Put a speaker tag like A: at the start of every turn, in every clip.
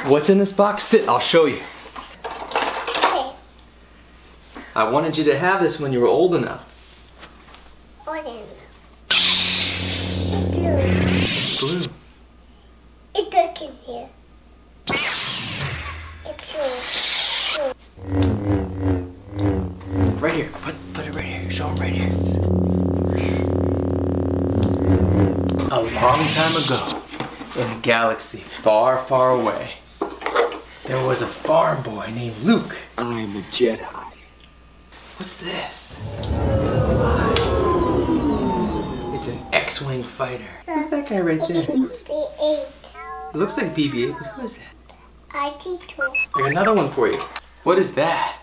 A: What's in this box? Sit, I'll show you.
B: Okay.
A: I wanted you to have this when you were old enough.
B: Orange. Blue.
A: It's blue.
B: It's dark in here. It's blue.
A: Right here. Put it right here. Show it right here. A long time ago, in a galaxy far, far away, there was a farm boy named Luke.
C: I'm a Jedi.
A: What's this? It's an X-Wing fighter. Who's that guy right there?
B: B8.
A: It looks like BB-8, but who is that?
B: IT2.
A: I got another one for you. What is that?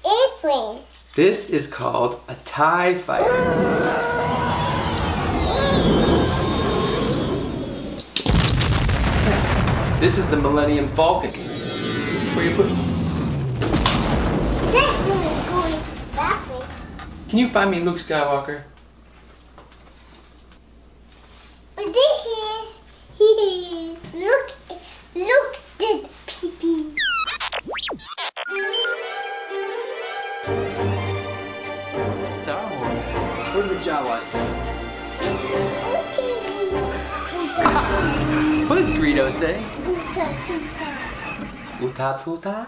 B: Airplane.
A: This is called a TIE fighter. This is the Millennium Falcon. Where you put?
B: That one is going that way.
A: Can you find me Luke Skywalker?
B: But this is look the pee-pee.
A: Star Wars. What did the Jawas say?
B: Okay.
A: What does Greedo say?
B: Puta.
A: Uta puta?